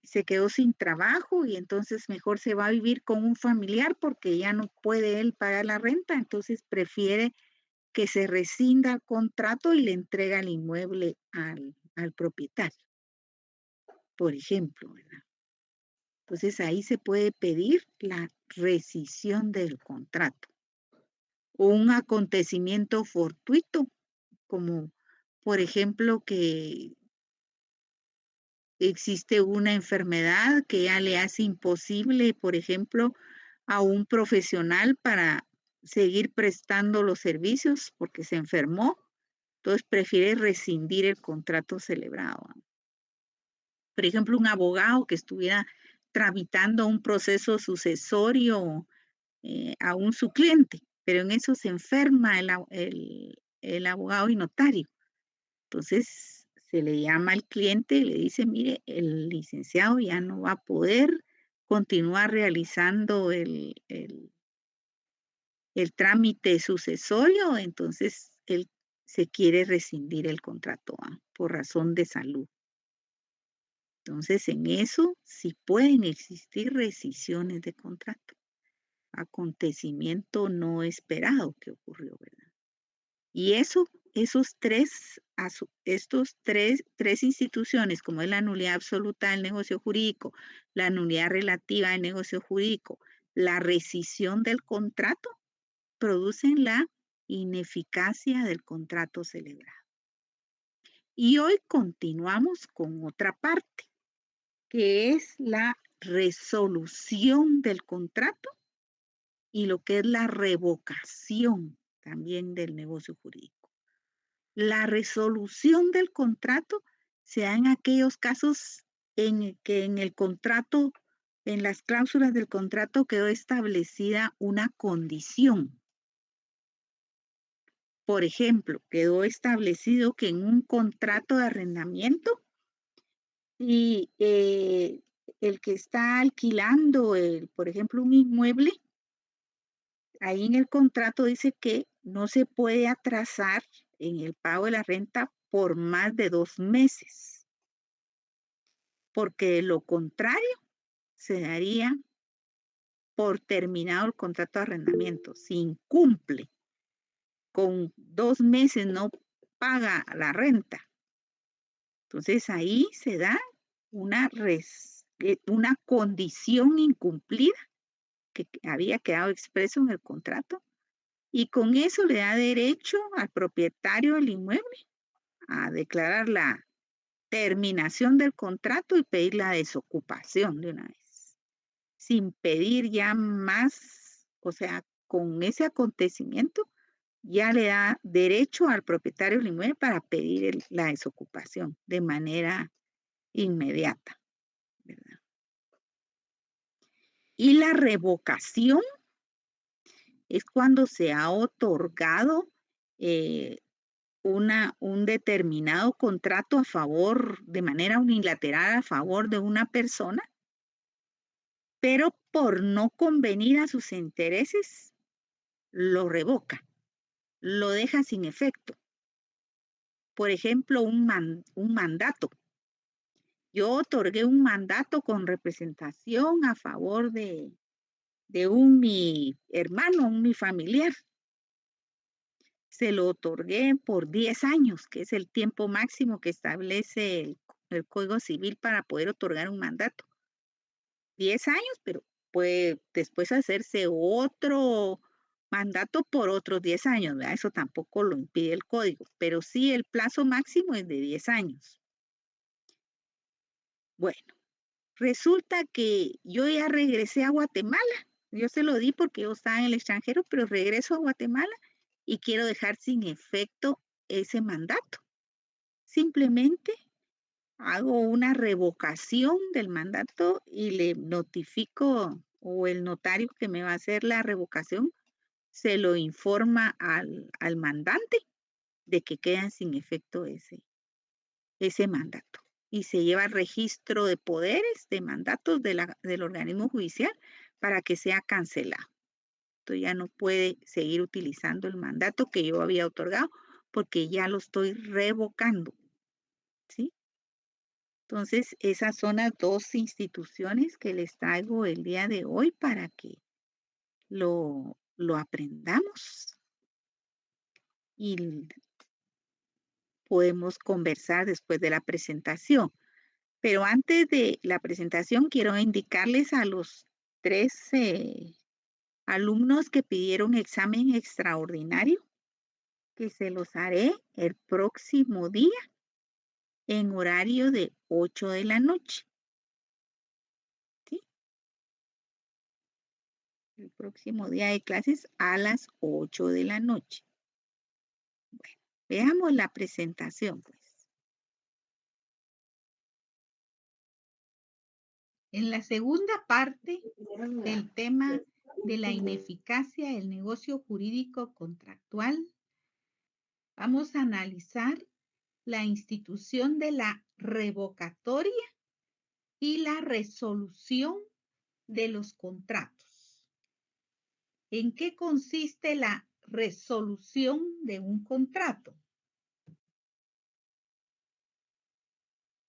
se quedó sin trabajo y entonces mejor se va a vivir con un familiar porque ya no puede él pagar la renta, entonces prefiere que se rescinda el contrato y le entrega el inmueble al propietario, por ejemplo, ¿verdad? Entonces ahí se puede pedir la rescisión del contrato o un acontecimiento fortuito, como por ejemplo que existe una enfermedad que ya le hace imposible, por ejemplo, a un profesional para seguir prestando los servicios porque se enfermó, entonces prefiere rescindir el contrato celebrado. Por ejemplo, un abogado que estuviera tramitando un proceso sucesorio aún su cliente, pero en eso se enferma el abogado y notario. Entonces se le llama al cliente y le dice, mire, el licenciado ya no va a poder continuar realizando el trámite sucesorio, entonces él se quiere rescindir el contrato por razón de salud. Entonces en eso sí pueden existir rescisiones de contrato, acontecimiento no esperado que ocurrió, ¿verdad? Y eso, estos tres instituciones, como es la nulidad absoluta del negocio jurídico, la nulidad relativa del negocio jurídico, la rescisión del contrato, producen la ineficacia del contrato celebrado. Y hoy continuamos con otra parte, que es la resolución del contrato y lo que es la revocación también del negocio jurídico. La resolución del contrato se da en aquellos casos en que en el contrato, en las cláusulas del contrato quedó establecida una condición. Por ejemplo, quedó establecido que en un contrato de arrendamiento y el que está alquilando, por ejemplo, un inmueble, ahí en el contrato dice que no se puede atrasar en el pago de la renta por más de 2 meses, porque de lo contrario se daría por terminado el contrato de arrendamiento. Si incumple con 2 meses, no paga la renta. Entonces ahí se da una condición incumplida que había quedado expreso en el contrato y con eso le da derecho al propietario del inmueble a declarar la terminación del contrato y pedir la desocupación de una vez, sin pedir ya más, o sea, con ese acontecimiento ya le da derecho al propietario del inmueble para pedir la desocupación de manera inmediata, ¿verdad? Y la revocación es cuando se ha otorgado eh, un determinado contrato a favor, de manera unilateral, a favor de una persona, pero por no convenir a sus intereses, lo revoca, lo deja sin efecto. Por ejemplo, un mandato. Yo otorgué un mandato con representación a favor de mi hermano, mi familiar. Se lo otorgué por 10 años, que es el tiempo máximo que establece el Código Civil para poder otorgar un mandato. 10 años, pero puede después hacerse otro mandato por otros 10 años, ¿verdad? Eso tampoco lo impide el código, pero sí el plazo máximo es de 10 años. Bueno, resulta que yo ya regresé a Guatemala. Yo se lo di porque yo estaba en el extranjero, pero regreso a Guatemala y quiero dejar sin efecto ese mandato. Simplemente hago una revocación del mandato y le notifico o el notario que me va a hacer la revocación se lo informa al mandante de que queda sin efecto ese mandato. Y se lleva registro de poderes, de mandatos del organismo judicial para que sea cancelado. Entonces ya no puede seguir utilizando el mandato que yo había otorgado porque ya lo estoy revocando, ¿sí? Entonces, esas son las dos instituciones que les traigo el día de hoy para que lo aprendamos y podemos conversar después de la presentación. Pero antes de la presentación, quiero indicarles a los tres alumnos que pidieron examen extraordinario que se los haré el próximo día en horario de 8 de la noche. ¿Sí? El próximo día de clases a las 8 de la noche. Bueno, veamos la presentación, pues. En la segunda parte del tema de la ineficacia del negocio jurídico contractual, vamos a analizar la institución de la revocatoria y la resolución de los contratos. ¿En qué consiste la resolución de un contrato?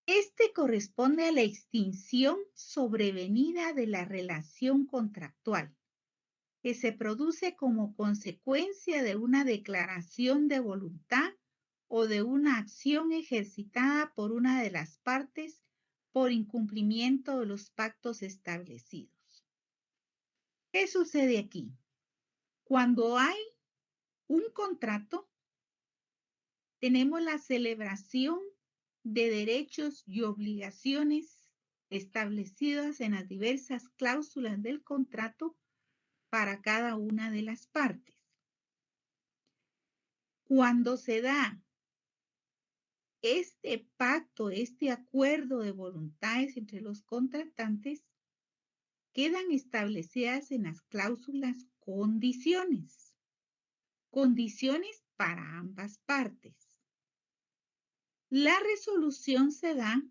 Este corresponde a la extinción sobrevenida de la relación contractual, que se produce como consecuencia de una declaración de voluntad o de una acción ejercitada por una de las partes por incumplimiento de los pactos establecidos. ¿Qué sucede aquí? Cuando hay un contrato, tenemos la celebración de derechos y obligaciones establecidas en las diversas cláusulas del contrato para cada una de las partes. Cuando se da este pacto, este acuerdo de voluntades entre los contratantes, quedan establecidas en las cláusulas condiciones, condiciones para ambas partes. La resolución se da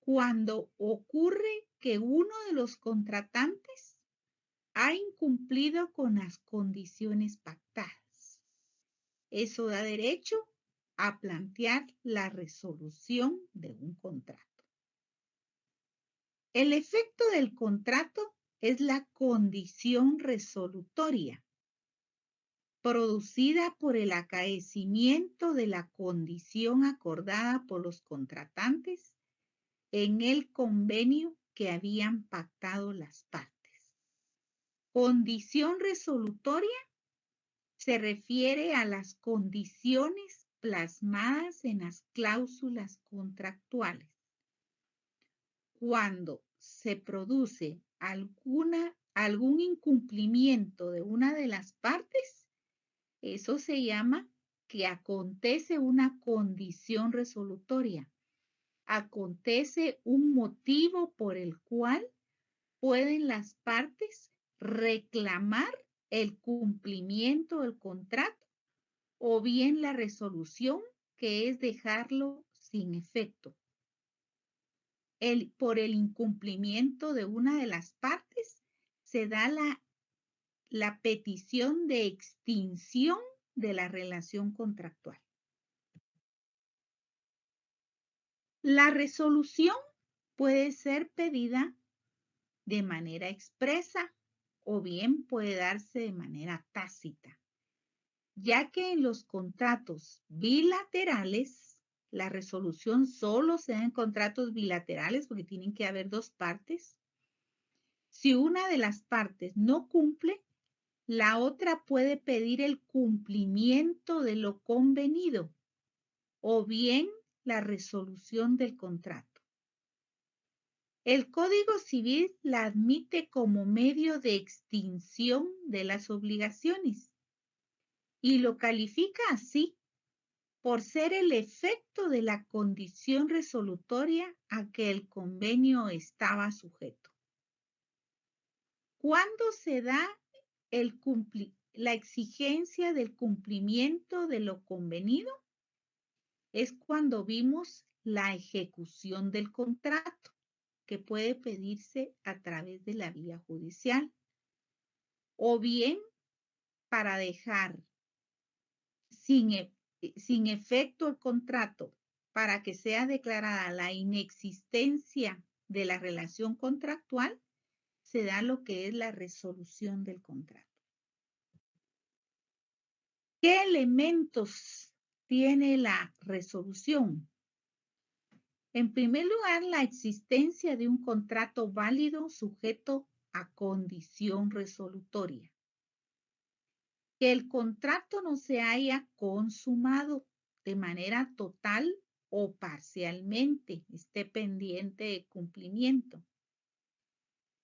cuando ocurre que uno de los contratantes ha incumplido con las condiciones pactadas. Eso da derecho a plantear la resolución de un contrato. El efecto del contrato es la condición resolutoria, producida por el acaecimiento de la condición acordada por los contratantes en el convenio que habían pactado las partes. Condición resolutoria se refiere a las condiciones plasmadas en las cláusulas contractuales. Cuando se produce algún incumplimiento de una de las partes, eso se llama que acontece una condición resolutoria. Acontece un motivo por el cual pueden las partes reclamar el cumplimiento del contrato o bien la resolución, que es dejarlo sin efecto. Por el incumplimiento de una de las partes se da la petición de extinción de la relación contractual. La resolución puede ser pedida de manera expresa o bien puede darse de manera tácita, ya que en los contratos bilaterales, la resolución solo se da en contratos bilaterales porque tienen que haber dos partes. Si una de las partes no cumple, la otra puede pedir el cumplimiento de lo convenido o bien la resolución del contrato. El Código Civil la admite como medio de extinción de las obligaciones y lo califica así por ser el efecto de la condición resolutoria a que el convenio estaba sujeto. ¿Cuándo se da la exigencia del cumplimiento de lo convenido? Es cuando vimos la ejecución del contrato, que puede pedirse a través de la vía judicial, o bien para dejar sin efecto el contrato para que sea declarada la inexistencia de la relación contractual, se da lo que es la resolución del contrato. ¿Qué elementos tiene la resolución? En primer lugar, la existencia de un contrato válido sujeto a condición resolutoria. Que el contrato no se haya consumado de manera total o parcialmente, esté pendiente de cumplimiento.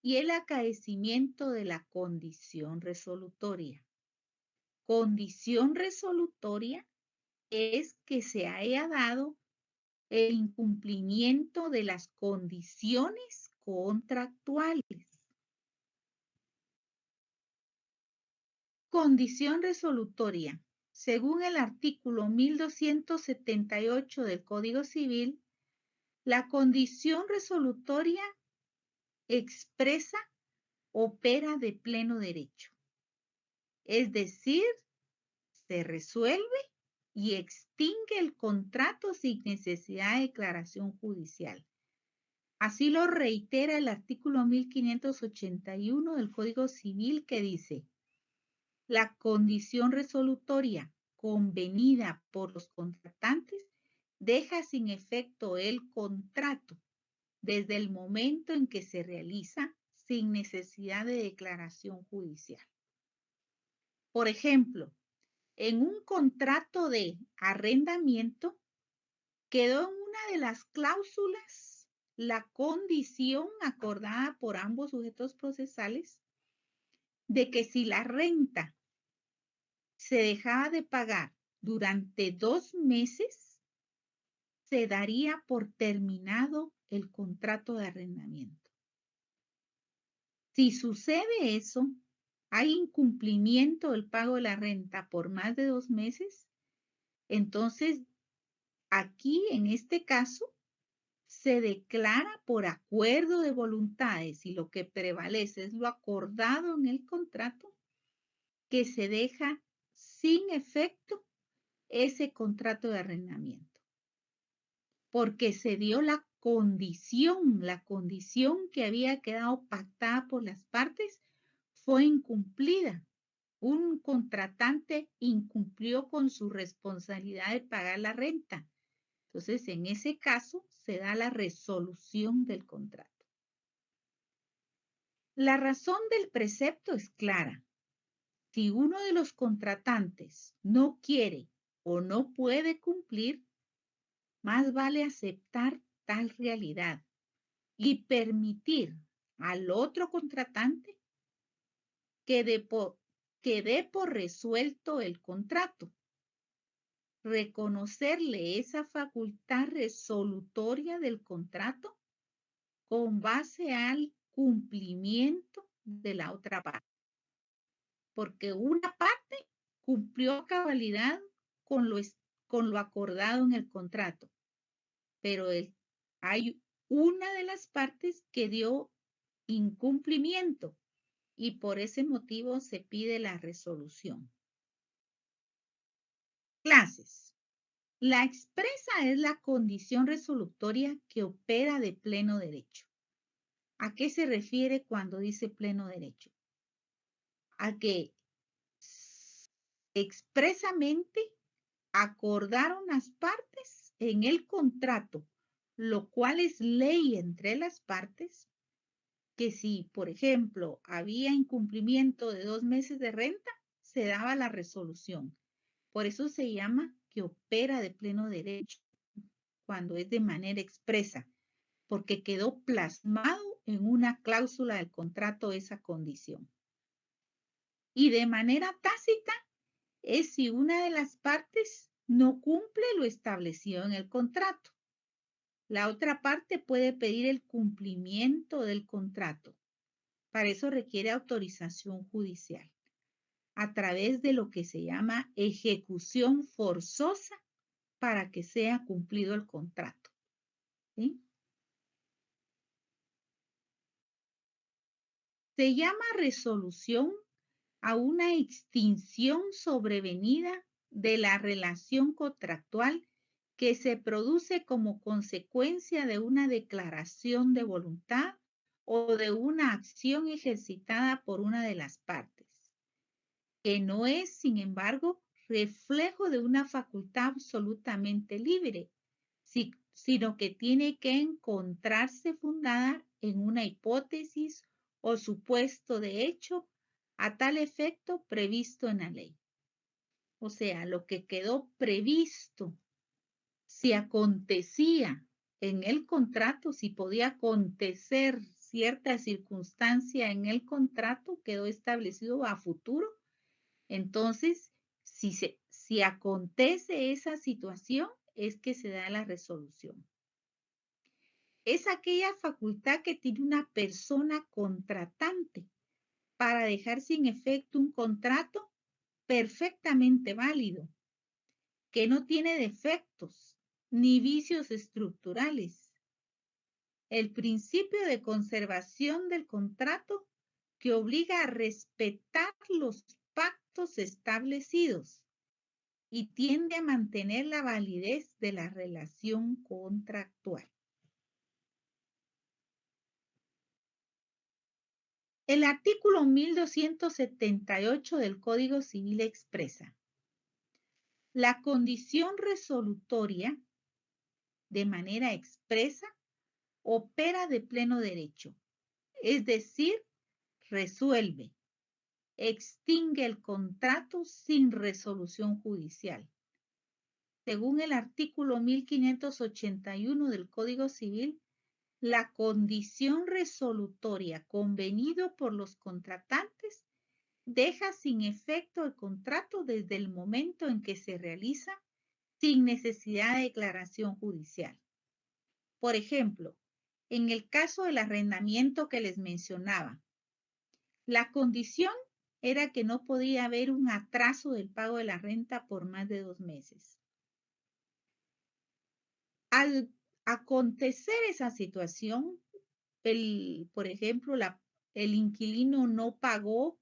Y el acaecimiento de la condición resolutoria. Condición resolutoria es que se haya dado el incumplimiento de las condiciones contractuales. Condición resolutoria. Según el artículo 1278 del Código Civil, la condición resolutoria expresa opera de pleno derecho. Es decir, se resuelve y extingue el contrato sin necesidad de declaración judicial. Así lo reitera el artículo 1581 del Código Civil, que dice: la condición resolutoria convenida por los contratantes deja sin efecto el contrato desde el momento en que se realiza sin necesidad de declaración judicial. Por ejemplo, en un contrato de arrendamiento quedó en una de las cláusulas la condición acordada por ambos sujetos procesales de que si la renta se dejaba de pagar durante 2 meses, se daría por terminado el contrato de arrendamiento. Si sucede eso, hay incumplimiento del pago de la renta por más de 2 meses, entonces aquí en este caso se declara por acuerdo de voluntades y lo que prevalece es lo acordado en el contrato, que se deja sin efecto ese contrato de arrendamiento, porque se dio la condición que había quedado pactada por las partes fue incumplida. Un contratante incumplió con su responsabilidad de pagar la renta. Entonces, en ese caso, se da la resolución del contrato. La razón del precepto es clara. Si uno de los contratantes no quiere o no puede cumplir, más vale aceptar tal realidad y permitir al otro contratante que dé por resuelto el contrato, reconocerle esa facultad resolutoria del contrato con base al cumplimiento de la otra parte, porque una parte cumplió a cabalidad con lo acordado en el contrato, pero hay una de las partes que dio incumplimiento y por ese motivo se pide la resolución. Clases. La expresa es la condición resolutoria que opera de pleno derecho. ¿A qué se refiere cuando dice pleno derecho? A que expresamente acordaron las partes en el contrato, lo cual es ley entre las partes, que si, por ejemplo, había incumplimiento de 2 meses de renta, se daba la resolución. Por eso se llama que opera de pleno derecho cuando es de manera expresa, porque quedó plasmado en una cláusula del contrato esa condición. Y de manera tácita es si una de las partes no cumple lo establecido en el contrato. La otra parte puede pedir el cumplimiento del contrato. Para eso requiere autorización judicial a través de lo que se llama ejecución forzosa para que sea cumplido el contrato. ¿Sí? Se llama resolución a una extinción sobrevenida de la relación contractual que se produce como consecuencia de una declaración de voluntad o de una acción ejercitada por una de las partes, que no es, sin embargo, reflejo de una facultad absolutamente libre, sino que tiene que encontrarse fundada en una hipótesis o supuesto de hecho a tal efecto previsto en la ley. O sea, lo que quedó previsto, si acontecía en el contrato, si podía acontecer cierta circunstancia en el contrato, quedó establecido a futuro. Entonces, si acontece esa situación, es que se da la resolución. Es aquella facultad que tiene una persona contratante para dejar sin efecto un contrato perfectamente válido, que no tiene defectos ni vicios estructurales. El principio de conservación del contrato que obliga a respetar los pactos establecidos y tiende a mantener la validez de la relación contractual. El artículo 1278 del Código Civil expresa: la condición resolutoria, de manera expresa, opera de pleno derecho, es decir, resuelve, extingue el contrato sin resolución judicial. Según el artículo 1581 del Código Civil, la condición resolutoria convenido por los contratantes deja sin efecto el contrato desde el momento en que se realiza sin necesidad de declaración judicial. Por ejemplo, en el caso del arrendamiento que les mencionaba, la condición era que no podía haber un atraso del pago de la renta por más de 2 meses. Al acontecer esa situación, por ejemplo, el inquilino no pagó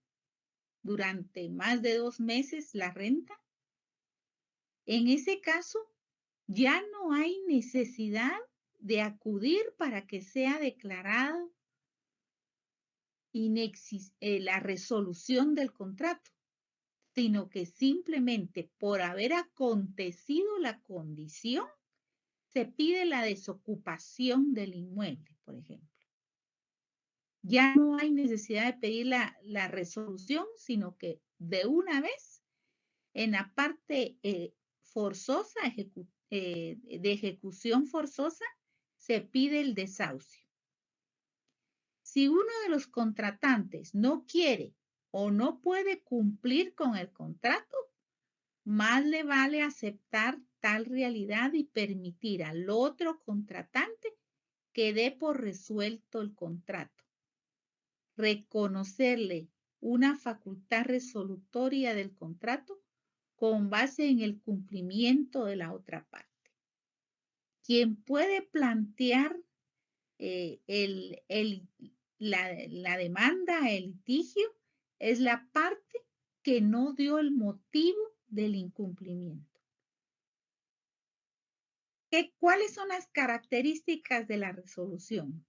durante más de 2 meses la renta. En ese caso, ya no hay necesidad de acudir para que sea declarada la resolución del contrato, sino que simplemente por haber acontecido la condición, se pide la desocupación del inmueble, por ejemplo. Ya no hay necesidad de pedir la resolución, sino que de una vez, en la parte forzosa, de ejecución forzosa, se pide el desahucio. Si uno de los contratantes no quiere o no puede cumplir con el contrato, más le vale aceptar tal realidad y permitir al otro contratante que dé por resuelto el contrato. Reconocerle una facultad resolutoria del contrato con base en el cumplimiento de la otra parte. Quien puede plantear la demanda, el litigio, es la parte que no dio el motivo del incumplimiento. ¿Cuáles son las características de la resolución?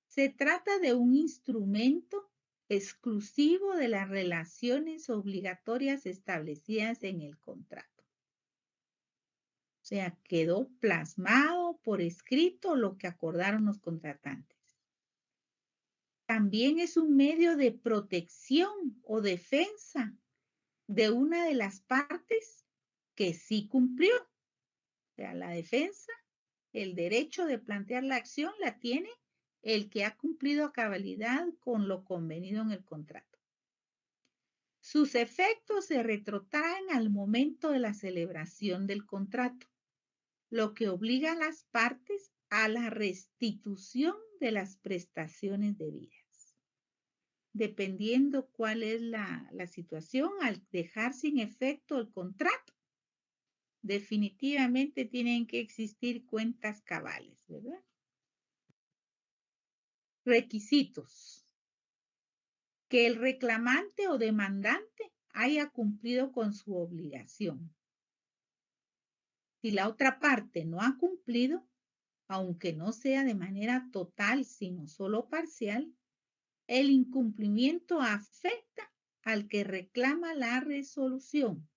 Se trata de un instrumento exclusivo de las relaciones obligatorias establecidas en el contrato. O sea, quedó plasmado por escrito lo que acordaron los contratantes. También es un medio de protección o defensa de una de las partes que sí cumplió. O sea, la defensa, el derecho de plantear la acción la tiene el que ha cumplido a cabalidad con lo convenido en el contrato. Sus efectos se retrotraen al momento de la celebración del contrato, lo que obliga a las partes a la restitución de las prestaciones debidas. Dependiendo cuál es la situación, al dejar sin efecto el contrato, definitivamente tienen que existir cuentas cabales, ¿verdad? Requisitos: que el reclamante o demandante haya cumplido con su obligación. Si la otra parte no ha cumplido, aunque no sea de manera total, sino solo parcial, el incumplimiento afecta al que reclama la resolución.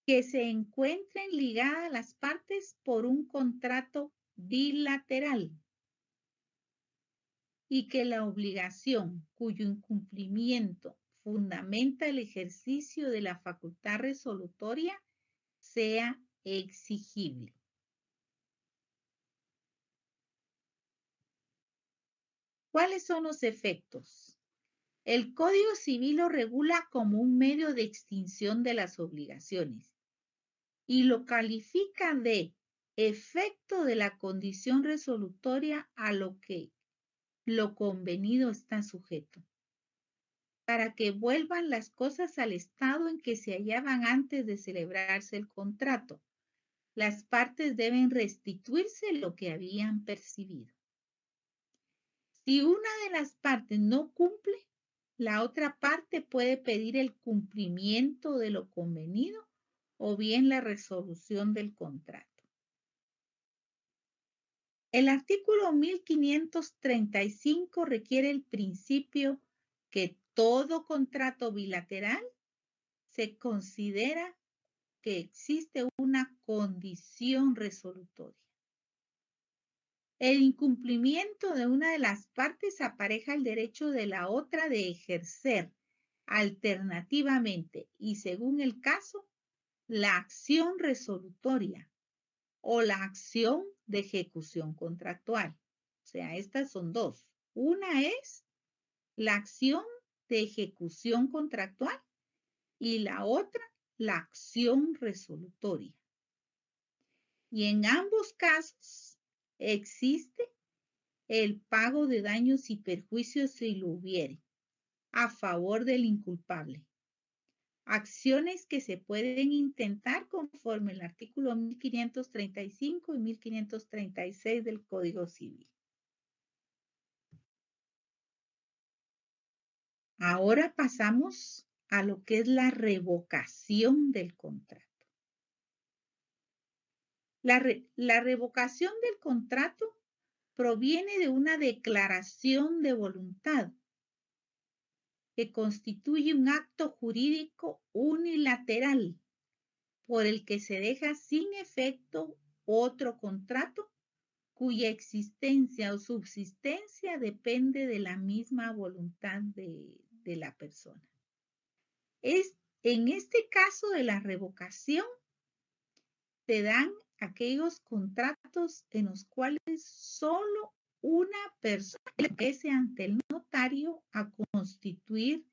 Que se encuentren ligadas las partes por un contrato bilateral y que la obligación cuyo incumplimiento fundamenta el ejercicio de la facultad resolutoria sea exigible. ¿Cuáles son los efectos? El Código Civil lo regula como un medio de extinción de las obligaciones y lo califica de efecto de la condición resolutoria a lo que lo convenido está sujeto. Para que vuelvan las cosas al estado en que se hallaban antes de celebrarse el contrato, las partes deben restituirse lo que habían percibido. Si una de las partes no cumple, la otra parte puede pedir el cumplimiento de lo convenido o bien la resolución del contrato. El artículo 1535 requiere el principio que todo contrato bilateral se considera que existe una condición resolutoria. El incumplimiento de una de las partes apareja el derecho de la otra de ejercer alternativamente y según el caso, la acción resolutoria o la acción de ejecución contractual. O sea, estas son dos. Una es la acción de ejecución contractual y la otra, la acción resolutoria. Y en ambos casos existe el pago de daños y perjuicios si lo hubiere, a favor del inculpable. Acciones que se pueden intentar conforme el artículo 1535 y 1536 del Código Civil. Ahora pasamos a lo que es la revocación del contrato. La revocación del contrato proviene de una declaración de voluntad que constituye un acto jurídico unilateral por el que se deja sin efecto otro contrato cuya existencia o subsistencia depende de la misma voluntad de la persona. En este caso de la revocación, se dan aquellos contratos en los cuales solo una persona empiece ante el notario a constituir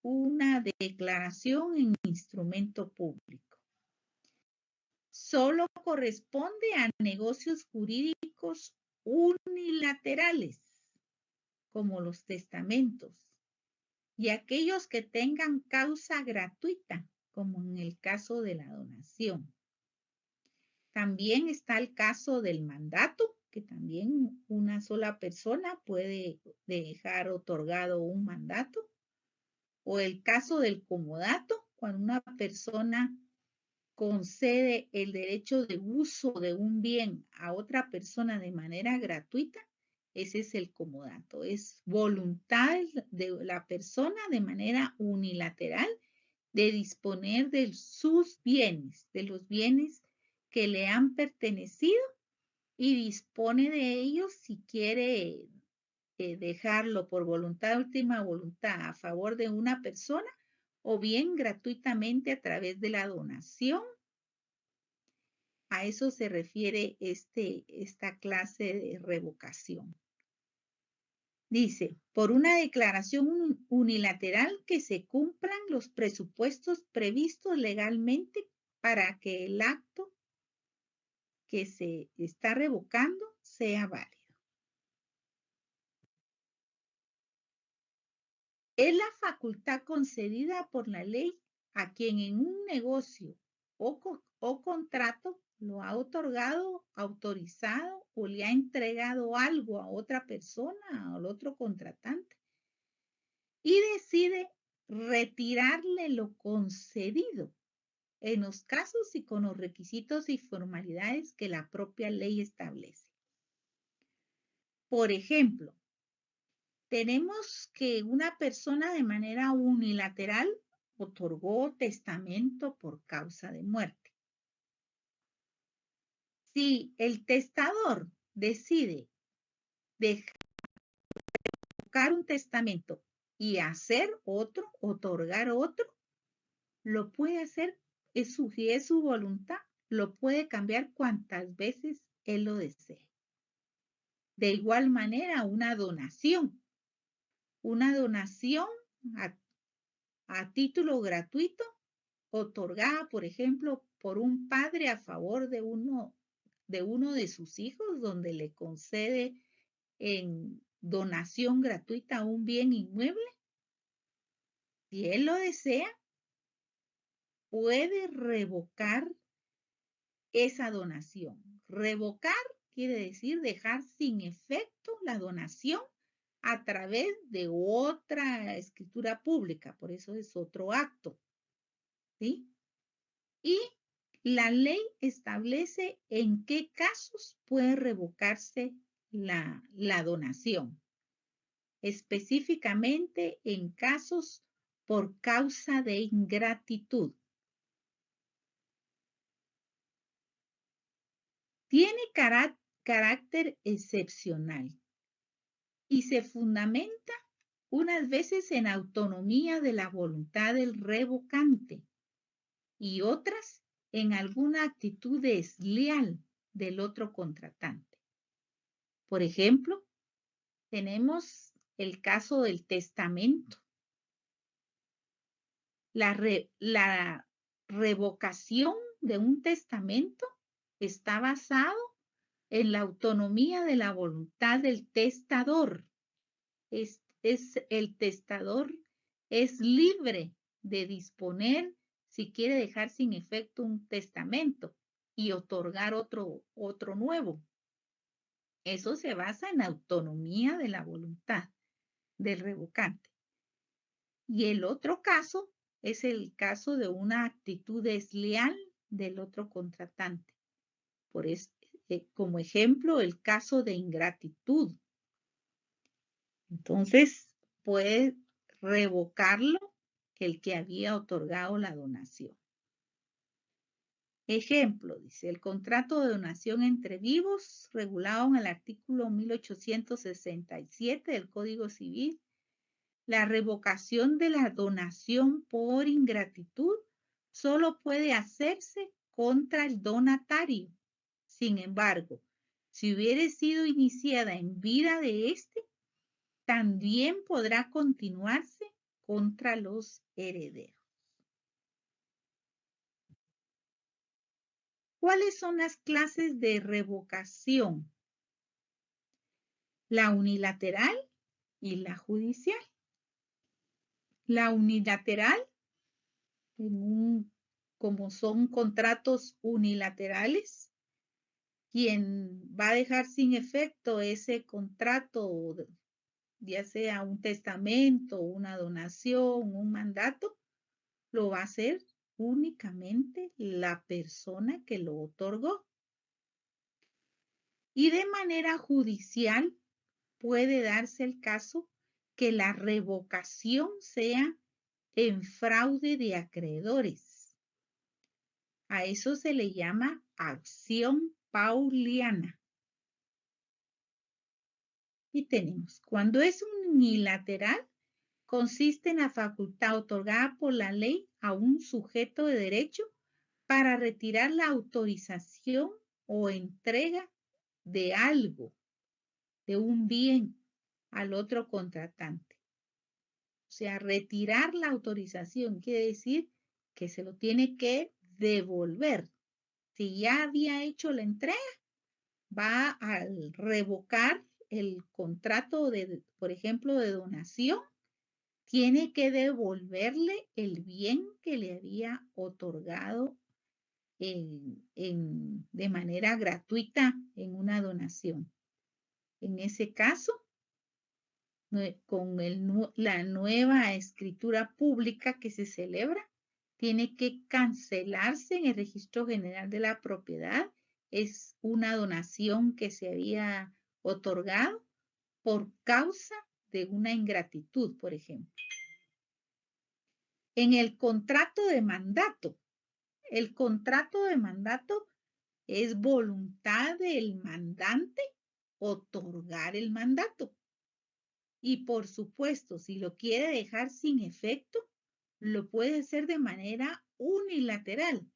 una declaración en instrumento público. Solo corresponde a negocios jurídicos unilaterales, como los testamentos, y aquellos que tengan causa gratuita, como en el caso de la donación. También está el caso del mandato, que también una sola persona puede dejar otorgado un mandato, o el caso del comodato, cuando una persona concede el derecho de uso de un bien a otra persona de manera gratuita, ese es el comodato. Es voluntad de la persona de manera unilateral de disponer de sus bienes, de los bienes que le han pertenecido y dispone de ellos si quiere dejarlo por voluntad, última voluntad, a favor de una persona o bien gratuitamente a través de la donación. A eso se refiere esta clase de revocación. Dice, por una declaración unilateral que se cumplan los presupuestos previstos legalmente para que el acto que se está revocando sea válido. Es la facultad concedida por la ley a quien en un negocio o contrato lo ha otorgado, autorizado o le ha entregado algo a otra persona o al otro contratante y decide retirarle lo concedido en los casos y con los requisitos y formalidades que la propia ley establece. Por ejemplo, tenemos que una persona de manera unilateral otorgó testamento por causa de muerte. Si el testador decide dejar un testamento y hacer otro, otorgar otro, lo puede hacer, si es su voluntad, lo puede cambiar cuantas veces él lo desee. De igual manera, una donación a, a título gratuito, otorgada, por ejemplo, por un padre a favor de uno de sus hijos, donde le concede en donación gratuita un bien inmueble, si él lo desea, puede revocar esa donación. Revocar quiere decir dejar sin efecto la donación a través de otra escritura pública, por eso es otro acto, ¿sí? Y la ley establece en qué casos puede revocarse la donación, específicamente en casos por causa de ingratitud. Tiene carácter excepcional y se fundamenta unas veces en autonomía de la voluntad del revocante y otras en alguna actitud desleal del otro contratante. Por ejemplo, tenemos el caso del testamento. La revocación de un testamento está basado en la autonomía de la voluntad del testador. El testador es libre de disponer si quiere dejar sin efecto un testamento y otorgar otro nuevo. Eso se basa en autonomía de la voluntad del revocante. Y el otro caso es el caso de una actitud desleal del otro contratante. Como ejemplo, el caso de ingratitud. Entonces, puede revocarlo el que había otorgado la donación. Ejemplo, dice, el contrato de donación entre vivos, regulado en el artículo 1867 del Código Civil, la revocación de la donación por ingratitud solo puede hacerse contra el donatario. Sin embargo, si hubiere sido iniciada en vida de éste, también podrá continuarse contra los herederos. ¿Cuáles son las clases de revocación? La unilateral y la judicial. La unilateral, como son contratos unilaterales, quien va a dejar sin efecto ese contrato, ya sea un testamento, una donación, un mandato, lo va a hacer únicamente la persona que lo otorgó. Y de manera judicial puede darse el caso que la revocación sea en fraude de acreedores. A eso se le llama acción pauliana. Y tenemos, cuando es unilateral, consiste en la facultad otorgada por la ley a un sujeto de derecho para retirar la autorización o entrega de algo, de un bien, al otro contratante. O sea, retirar la autorización quiere decir que se lo tiene que devolver. Si ya había hecho la entrega, va a revocar el contrato por ejemplo, de donación, tiene que devolverle el bien que le había otorgado de manera gratuita en una donación. En ese caso, con la nueva escritura pública que se celebra, tiene que cancelarse en el Registro General de la Propiedad. Es una donación que se había otorgado por causa de una ingratitud, por ejemplo. En el contrato de mandato, el contrato de mandato es voluntad del mandante otorgar el mandato. Y por supuesto, si lo quiere dejar sin efecto, lo puede hacer de manera unilateral.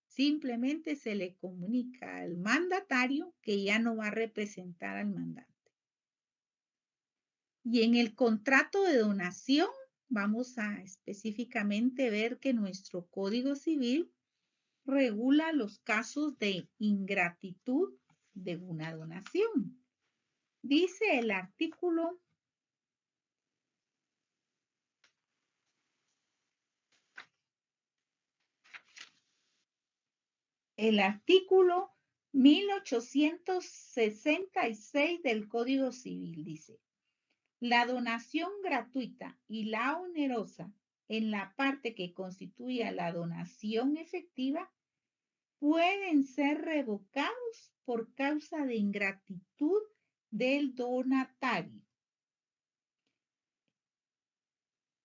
Simplemente se le comunica al mandatario que ya no va a representar al mandante. Y en el contrato de donación, vamos a específicamente ver que nuestro Código Civil regula los casos de ingratitud de una donación. Dice el artículo El artículo 1866 del Código Civil dice, la donación gratuita y la onerosa en la parte que constituye la donación efectiva pueden ser revocados por causa de ingratitud del donatario.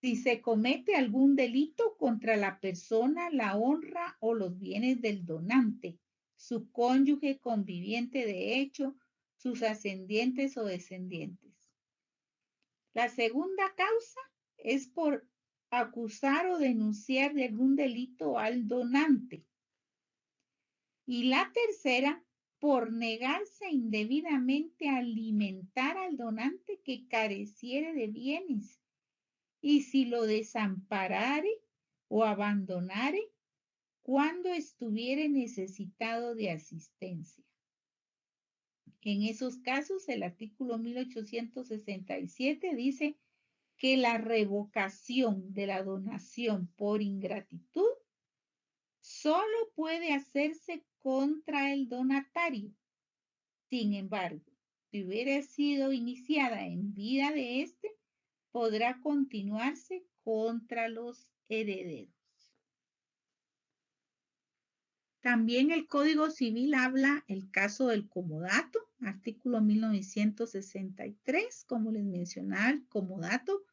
Si se comete algún delito contra la persona, la honra o los bienes del donante, su cónyuge conviviente de hecho, sus ascendientes o descendientes. La segunda causa es por acusar o denunciar de algún delito al donante. Y la tercera, por negarse indebidamente a alimentar al donante que careciere de bienes y si lo desamparare o abandonare cuando estuviere necesitado de asistencia. En esos casos, el artículo 1867 dice que la revocación de la donación por ingratitud solo puede hacerse contra el donatario. Sin embargo, si hubiera sido iniciada en vida de éste, podrá continuarse contra los herederos. También el Código Civil habla el caso del comodato, artículo 1963, como les mencionaba, el comodato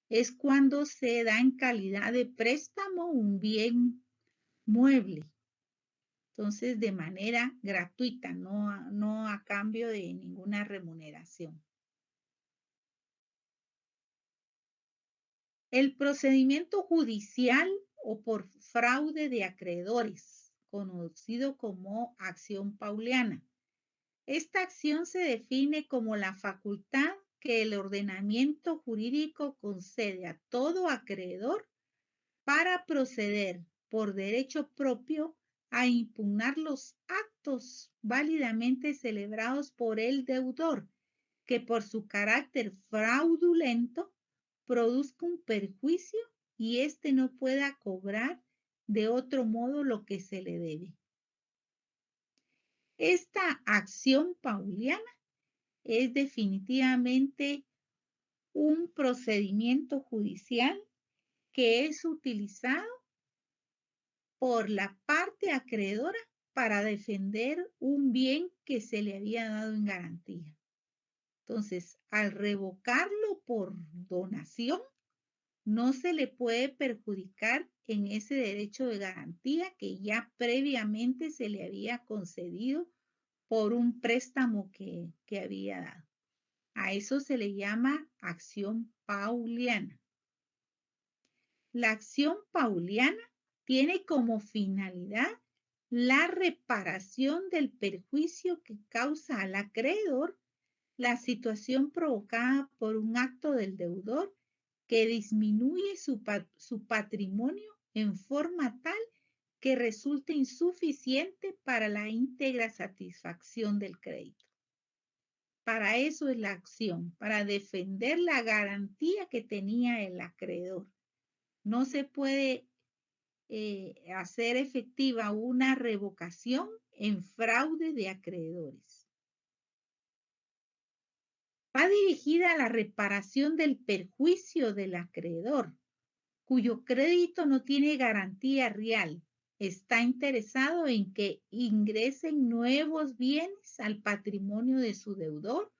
es cuando se da en calidad de préstamo un bien mueble. Entonces, de manera gratuita, no a cambio de ninguna remuneración. El procedimiento judicial o por fraude de acreedores, conocido como acción pauliana. Esta acción se define como la facultad que el ordenamiento jurídico concede a todo acreedor para proceder por derecho propio a impugnar los actos válidamente celebrados por el deudor, que por su carácter fraudulento produzca un perjuicio y éste no pueda cobrar de otro modo lo que se le debe. Esta acción pauliana es definitivamente un procedimiento judicial que es utilizado por la parte acreedora para defender un bien que se le había dado en garantía. Entonces, al revocarlo por donación, no se le puede perjudicar en ese derecho de garantía que ya previamente se le había concedido por un préstamo que había dado. A eso se le llama acción pauliana. La acción pauliana tiene como finalidad la reparación del perjuicio que causa al acreedor la situación provocada por un acto del deudor que disminuye su patrimonio en forma tal que resulte insuficiente para la íntegra satisfacción del crédito. Para eso es la acción, para defender la garantía que tenía el acreedor. No se puede hacer efectiva una revocación en fraude de acreedores. Va dirigida a la reparación del perjuicio del acreedor, cuyo crédito no tiene garantía real. Está interesado en que ingresen nuevos bienes al patrimonio de su deudor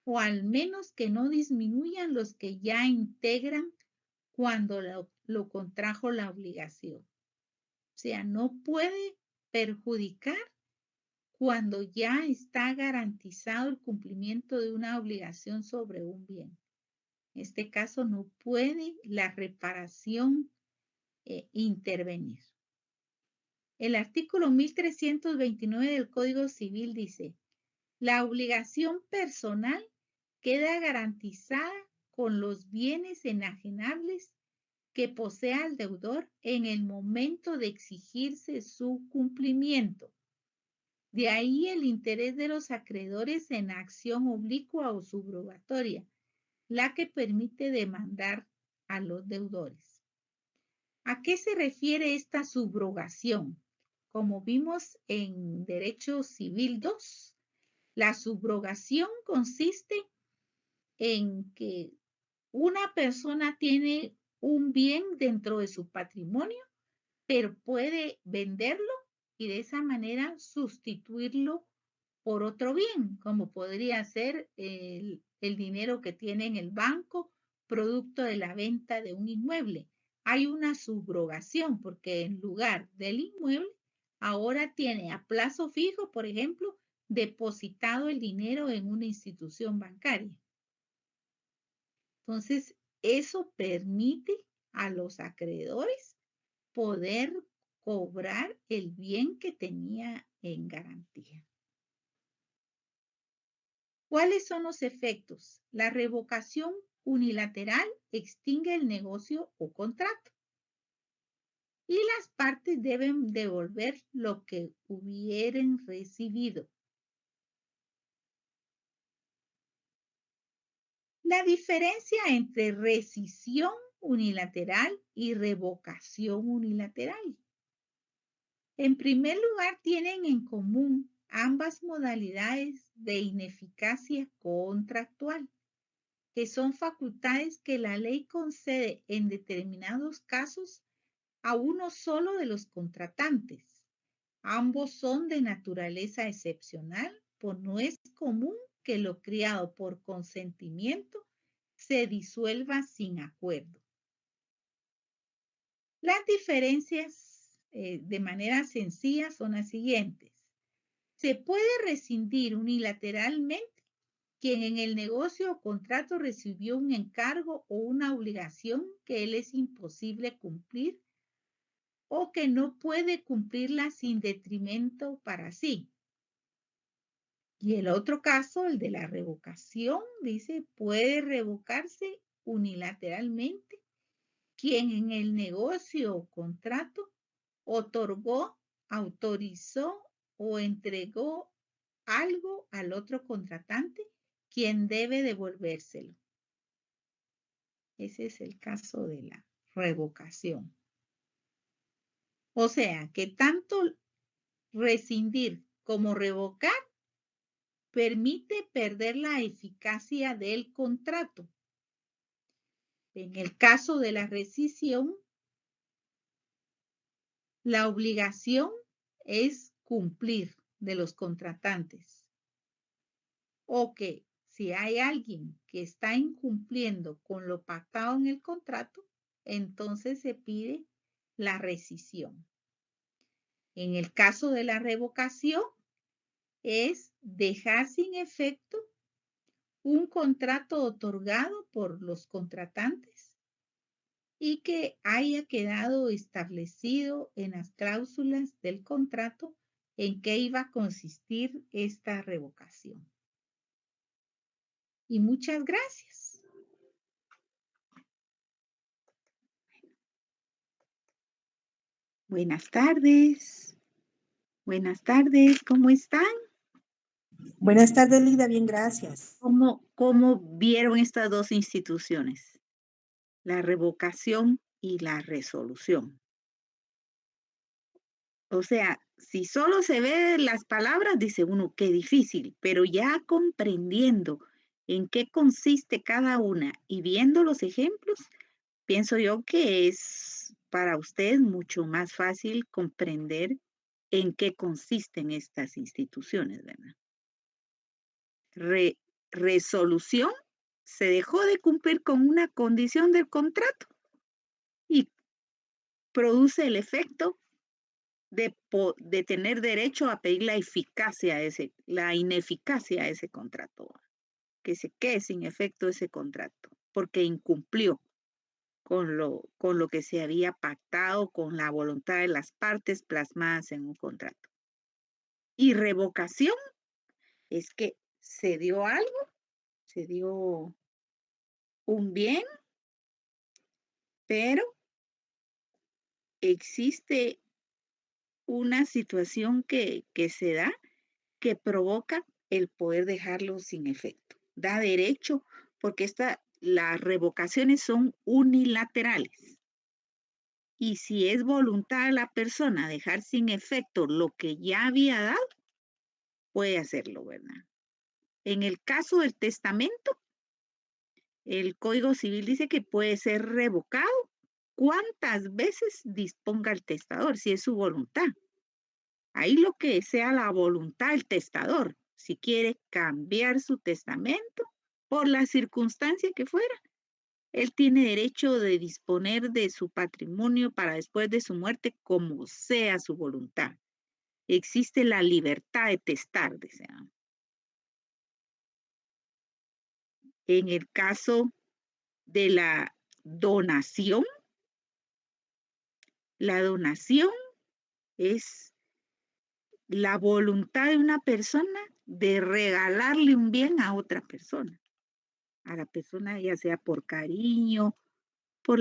o al menos que no disminuyan los que ya integran cuando lo contrajo la obligación. O sea, no puede perjudicar cuando ya está garantizado el cumplimiento de una obligación sobre un bien. En este caso no puede la reparación intervenir. El artículo 1329 del Código Civil dice: la obligación personal queda garantizada con los bienes enajenables que posea el deudor en el momento de exigirse su cumplimiento. De ahí el interés de los acreedores en acción oblicua o subrogatoria, la que permite demandar a los deudores. ¿A qué se refiere esta subrogación? Como vimos en Derecho Civil 2, la subrogación consiste en que una persona tiene un bien dentro de su patrimonio, pero puede venderlo y de esa manera sustituirlo por otro bien, como podría ser el dinero que tiene en el banco, producto de la venta de un inmueble. Hay una subrogación porque en lugar del inmueble, ahora tiene a plazo fijo, por ejemplo, depositado el dinero en una institución bancaria. Entonces, eso permite a los acreedores poder cobrar el bien que tenía en garantía. ¿Cuáles son los efectos? La revocación unilateral extingue el negocio o contrato y las partes deben devolver lo que hubieren recibido. La diferencia entre rescisión unilateral y revocación unilateral. En primer lugar, tienen en común ambas modalidades de ineficacia contractual, que son facultades que la ley concede en determinados casos a uno solo de los contratantes. Ambos son de naturaleza excepcional, pues no es común que lo criado por consentimiento se disuelva sin acuerdo. Las diferencias de manera sencilla son las siguientes. Se puede rescindir unilateralmente quien en el negocio o contrato recibió un encargo o una obligación que él es imposible cumplir o que no puede cumplirla sin detrimento para sí. Y el otro caso, el de la revocación, dice, puede revocarse unilateralmente quien en el negocio o contrato otorgó, autorizó o entregó algo al otro contratante, quien debe devolvérselo. Ese es el caso de la revocación. O sea, que tanto rescindir como revocar permite perder la eficacia del contrato. En el caso de la rescisión, la obligación es cumplir de los contratantes. O que si hay alguien que está incumpliendo con lo pactado en el contrato, entonces se pide la rescisión. En el caso de la revocación, es dejar sin efecto un contrato otorgado por los contratantes y que haya quedado establecido en las cláusulas del contrato en qué iba a consistir esta revocación. Y muchas gracias. Buenas tardes. Buenas tardes, ¿cómo están? Buenas tardes, Lida, bien, gracias. ¿Cómo vieron estas dos instituciones? La revocación y la resolución. O sea, si solo se ve las palabras, dice uno, qué difícil, pero ya comprendiendo en qué consiste cada una y viendo los ejemplos, pienso yo que es para ustedes mucho más fácil comprender en qué consisten estas instituciones, ¿verdad? Re- resolución, se dejó de cumplir con una condición del contrato y produce el efecto de tener derecho a pedir la ineficacia a ese contrato, ¿va? Que se quede sin efecto ese contrato, porque incumplió con lo que se había pactado, con la voluntad de las partes plasmadas en un contrato. Y revocación es que se dio algo, se dio un bien, pero existe una situación que se da que provoca el poder dejarlo sin efecto. Da derecho, porque las revocaciones son unilaterales. Y si es voluntad de la persona dejar sin efecto lo que ya había dado, puede hacerlo, ¿verdad? En el caso del testamento, el Código Civil dice que puede ser revocado cuantas veces disponga el testador, si es su voluntad. Ahí lo que sea la voluntad del testador, si quiere cambiar su testamento por la circunstancia que fuera, él tiene derecho de disponer de su patrimonio para después de su muerte como sea su voluntad. Existe la libertad de testar, dice. En el caso de donación, la donación es la voluntad de una persona de regalarle un bien a otra persona. A la persona, ya sea por cariño, por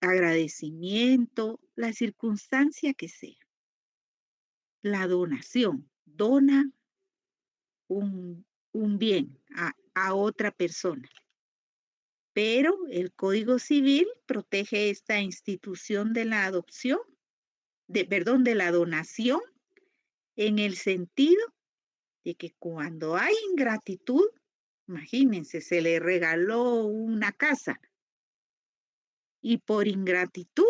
agradecimiento, la circunstancia que sea. La donación, dona un bien a otra persona. Pero el Código Civil protege esta institución de la adopción, perdón, de la donación, en el sentido de que cuando hay ingratitud, imagínense, se le regaló una casa y por ingratitud,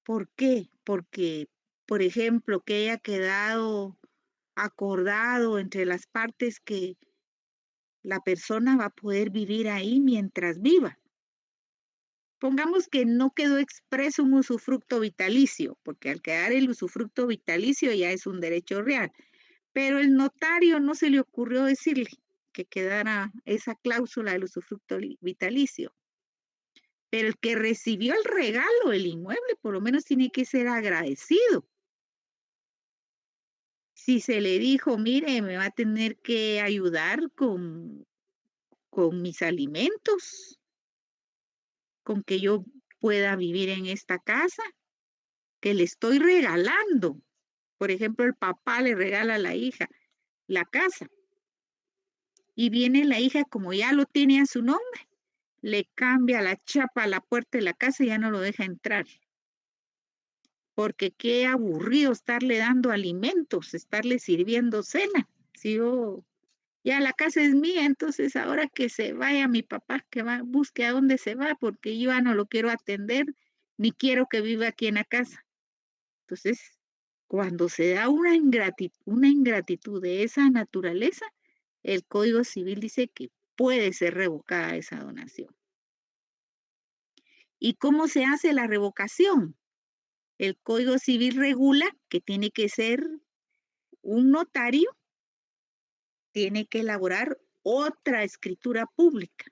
¿por qué? Porque, por ejemplo, que haya quedado acordado entre las partes que la persona va a poder vivir ahí mientras viva. Pongamos que no quedó expreso un usufructo vitalicio, porque al quedar el usufructo vitalicio ya es un derecho real, pero el notario no se le ocurrió decirle que quedara esa cláusula del usufructo vitalicio. Pero el que recibió el regalo, el inmueble, por lo menos tiene que ser agradecido. Si se le dijo, mire, me va a tener que ayudar con mis alimentos, con que yo pueda vivir en esta casa, que le estoy regalando. Por ejemplo, el papá le regala a la hija la casa y viene la hija, como ya lo tiene a su nombre, le cambia la chapa a la puerta de la casa y ya no lo deja entrar. Porque qué aburrido estarle dando alimentos, estarle sirviendo cena. Si yo, ya la casa es mía, entonces ahora que se vaya mi papá, que va, busque a dónde se va, porque yo ya no lo quiero atender, ni quiero que viva aquí en la casa. Entonces, cuando se da una ingratitud de esa naturaleza, el Código Civil dice que puede ser revocada esa donación. ¿Y cómo se hace la revocación? El Código Civil regula que tiene que ser un notario, tiene que elaborar otra escritura pública,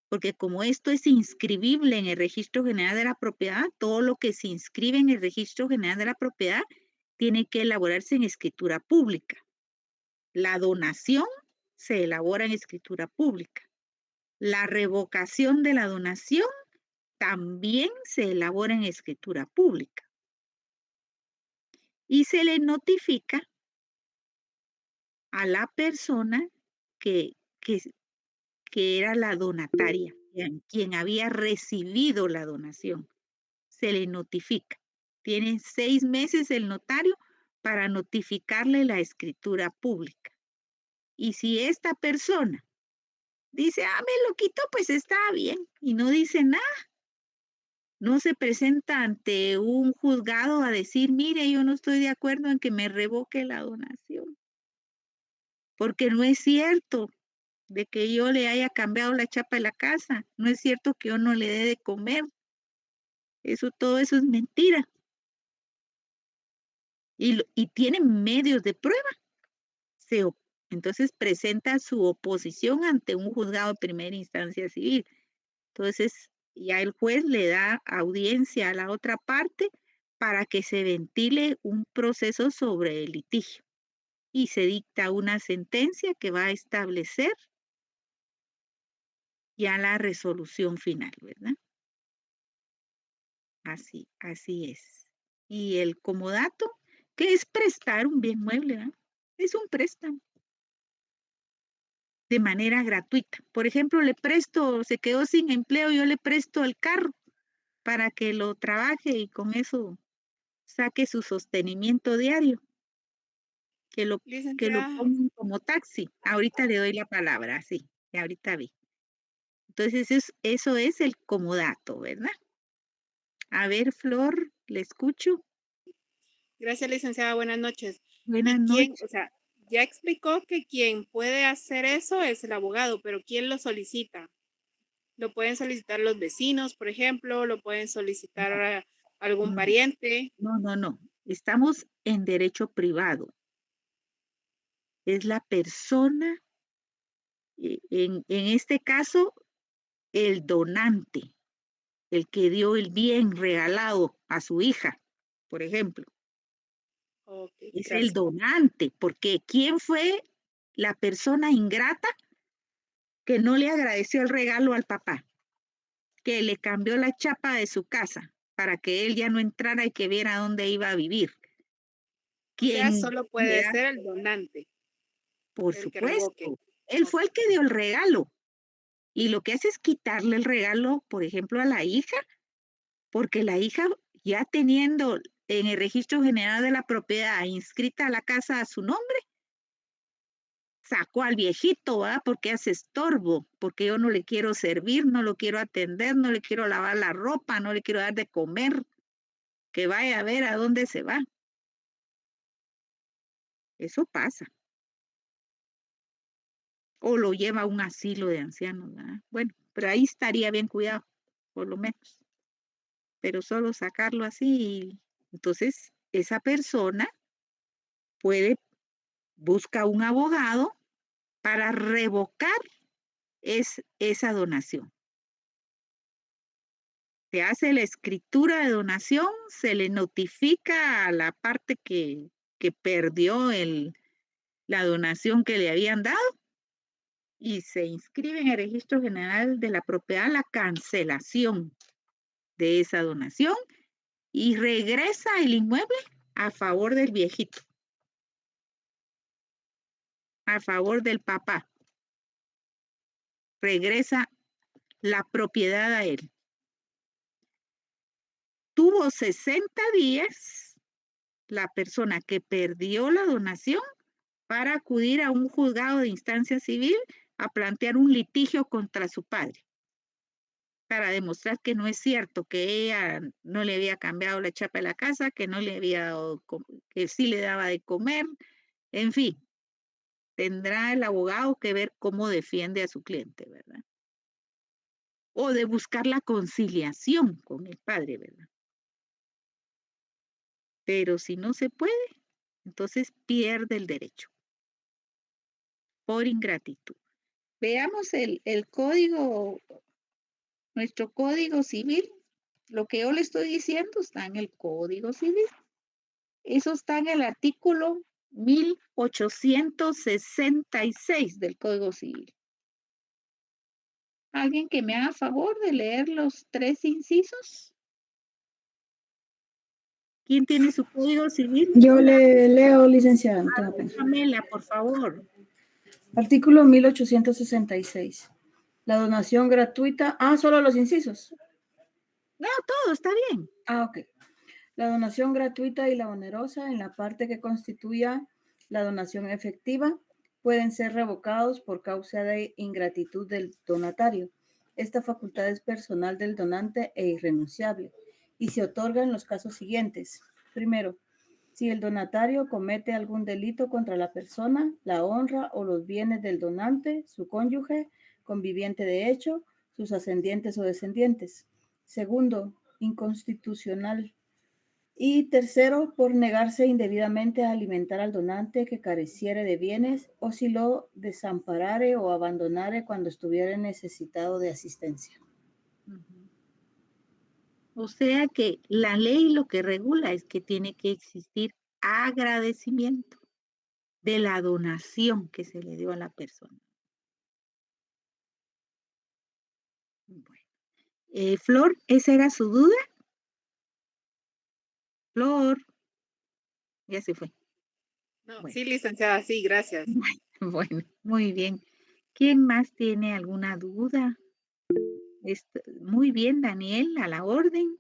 porque como esto es inscribible en el Registro General de la Propiedad, todo lo que se inscribe en el Registro General de la Propiedad tiene que elaborarse en escritura pública. La donación se elabora en escritura pública. La revocación de la donación también se elabora en escritura pública. Y se le notifica a la persona que, que, que era la donataria, quien había recibido la donación. Se le notifica. Tiene 6 meses el notario para notificarle la escritura pública. Y si esta persona dice, me lo quito, pues está bien, y no dice nada, no se presenta ante un juzgado a decir, mire, yo no estoy de acuerdo en que me revoque la donación, porque no es cierto de que yo le haya cambiado la chapa de la casa, no es cierto que yo no le dé de comer, todo eso es mentira. Y tienen medios de prueba. Se op- entonces presenta su oposición ante un juzgado de primera instancia civil. Entonces ya el juez le da audiencia a la otra parte para que se ventile un proceso sobre el litigio y se dicta una sentencia que va a establecer ya la resolución final, ¿verdad? Así es. Y el comodato, que es prestar un bien mueble, ¿verdad? Es un préstamo de manera gratuita. Por ejemplo, se quedó sin empleo, yo le presto el carro para que lo trabaje y con eso saque su sostenimiento diario, que lo, que lo Licenciada, pongan como taxi. Ahorita le doy la palabra, sí, y ahorita vi. Entonces, eso es el comodato, ¿verdad? A ver, Flor, le escucho. gracias, licenciada, buenas noches. Buenas ¿Y quién, noches. o sea, ya explicó que quien puede hacer eso es el abogado, pero quién lo solicita? Lo pueden solicitar los vecinos, por ejemplo, lo pueden solicitar No, algún no, pariente. no. Estamos en derecho privado. Es la persona, en este caso, el donante, el que dio el bien regalado a su hija, por ejemplo. Ok, Es el gracias. donante, porque ¿quién fue la persona ingrata que no le agradeció el regalo al papá? Que le cambió la chapa de su casa para que él ya no entrara y que viera dónde iba a vivir. O sea, ¿Quién solo le puede da? ser el donante, Por el que revoque. supuesto. Él Ok. fue el que dio el regalo. Y lo que hace es quitarle el regalo, por ejemplo, a la hija, porque la hija, ya teniendo en el registro general de la propiedad inscrita la casa a su nombre, sacó al viejito, ¿va? Porque hace estorbo, porque yo no le quiero servir, no lo quiero atender, no le quiero lavar la ropa, no le quiero dar de comer, que vaya a ver a dónde se va. Eso pasa. O lo lleva a un asilo de ancianos, ¿verdad? Bueno, pero ahí estaría bien cuidado, por lo menos. Pero solo sacarlo así, entonces esa persona puede, busca un abogado para revocar esa donación. Se hace la escritura de donación, se le notifica a la parte que perdió la donación que le habían dado y se inscribe en el registro general de la propiedad la cancelación de esa donación y regresa el inmueble a favor del viejito, a favor del papá. Regresa la propiedad a él. Tuvo 60 días la persona que perdió la donación para acudir a un juzgado de instancia civil a plantear un litigio contra su padre, para demostrar que no es cierto, que ella no le había cambiado la chapa de la casa, que no le había dado, que sí le daba de comer, en fin, tendrá el abogado que ver cómo defiende a su cliente, ¿verdad? O de buscar la conciliación con el padre, ¿verdad? Pero si no se puede, entonces pierde el derecho por ingratitud. Veamos el código, nuestro código civil. Lo que yo le estoy diciendo está en el código civil. Eso está en el artículo 1866 del Código Civil. ¿Alguien que me haga favor de leer los 3 incisos? ¿Quién tiene su Código Civil? Yo le leo, licenciada, no tenga pena. Pamela, por favor. Artículo 1866. La donación gratuita. Solo los incisos. No, todo está bien. Ok. La donación gratuita y la onerosa en la parte que constituya la donación efectiva pueden ser revocados por causa de ingratitud del donatario. Esta facultad es personal del donante e irrenunciable y se otorga en los casos siguientes. Primero, si el donatario comete algún delito contra la persona, la honra o los bienes del donante, su cónyuge, conviviente de hecho, sus ascendientes o descendientes. Segundo, inconstitucional. Y tercero, por negarse indebidamente a alimentar al donante que careciere de bienes o si lo desamparare o abandonare cuando estuviera necesitado de asistencia. Ujú. O sea que la ley lo que regula es que tiene que existir agradecimiento de la donación que se le dio a la persona. Bueno, Flor, ¿esa era su duda? Flor, ya se fue. No, Bueno, sí, licenciada, sí, gracias. bueno, muy bien. ¿Quién más tiene alguna duda? Muy bien, Daniel, a la orden.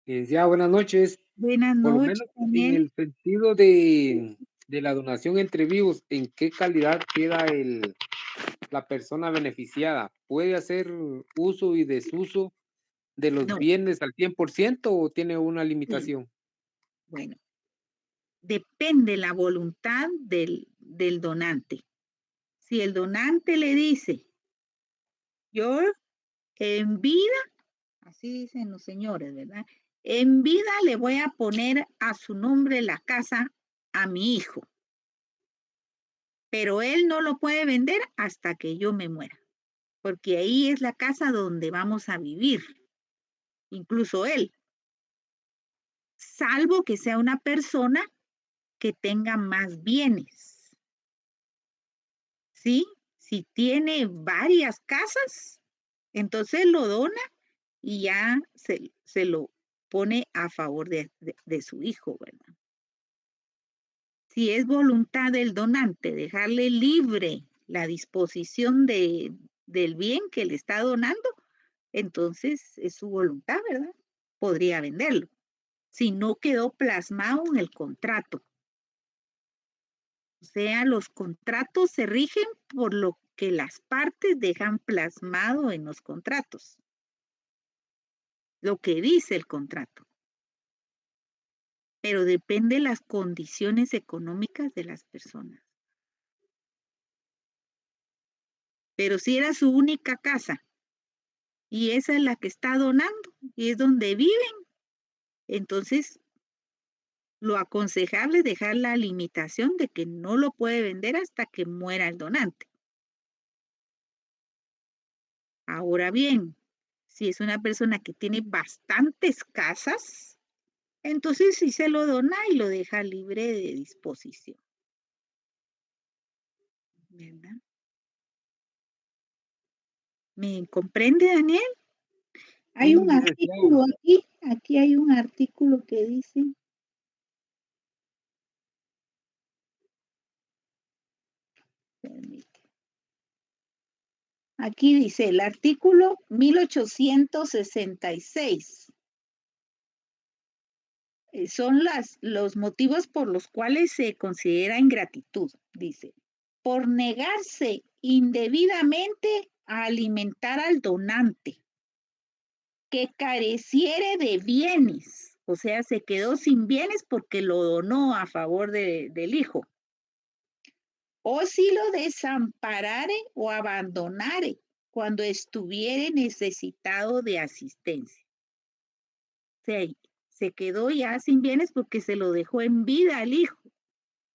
Ya, buenas noches. Buenas Por lo noches, menos en Daniel. el sentido de la donación entre vivos, ¿en qué calidad queda la persona beneficiada? ¿Puede hacer uso y desuso de los No, bienes al 100% o tiene una sí, limitación? bueno, depende la voluntad del donante. Si el donante le dice, yo en vida, así dicen los señores, ¿verdad? En vida le voy a poner a su nombre la casa a mi hijo, pero él no lo puede vender hasta que yo me muera, porque ahí es la casa donde vamos a vivir, incluso él, salvo que sea una persona que tenga más bienes, ¿sí? Si tiene varias casas, entonces lo dona y ya se lo pone a favor de su hijo, ¿verdad? Si es voluntad del donante dejarle libre la disposición del bien que le está donando, entonces es su voluntad, ¿verdad? Podría venderlo, si no quedó plasmado en el contrato. O sea, los contratos se rigen por lo que las partes dejan plasmado en los contratos, lo que dice el contrato. Pero depende las condiciones económicas de las personas. Pero si era su única casa y esa es la que está donando y es donde viven, entonces lo aconsejable es dejar la limitación de que no lo puede vender hasta que muera el donante. Ahora bien, si es una persona que tiene bastantes casas, entonces sí se lo dona y lo deja libre de disposición. ¿Verdad? ¿Me comprende, Daniel? Hay Sí, un licenciado. artículo aquí hay un artículo que dice, permítame, aquí dice el artículo 1866. Son los motivos por los cuales se considera ingratitud, dice, por negarse indebidamente a alimentar al donante que careciere de bienes, o sea, se quedó sin bienes porque lo donó a favor del hijo, o si lo desamparare o abandonare cuando estuviere necesitado de asistencia. O sea, se quedó ya sin bienes porque se lo dejó en vida al hijo.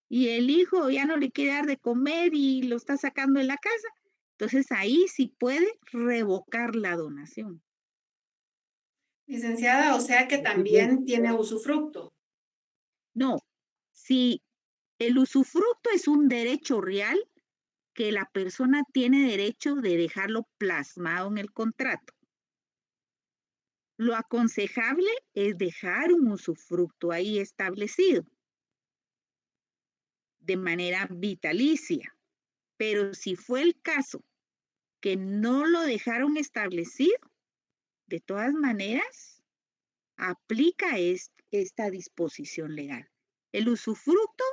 Y el hijo ya no le quiere dar de comer y lo está sacando de la casa. Entonces ahí sí puede revocar la donación. Licenciada, o sea que Así es. también tiene usufructo. No, si el usufructo es un derecho real que la persona tiene derecho de dejarlo plasmado en el contrato. Lo aconsejable es dejar un usufructo ahí establecido de manera vitalicia. Pero si fue el caso que no lo dejaron establecido, de todas maneras, aplica esta disposición legal. El usufructo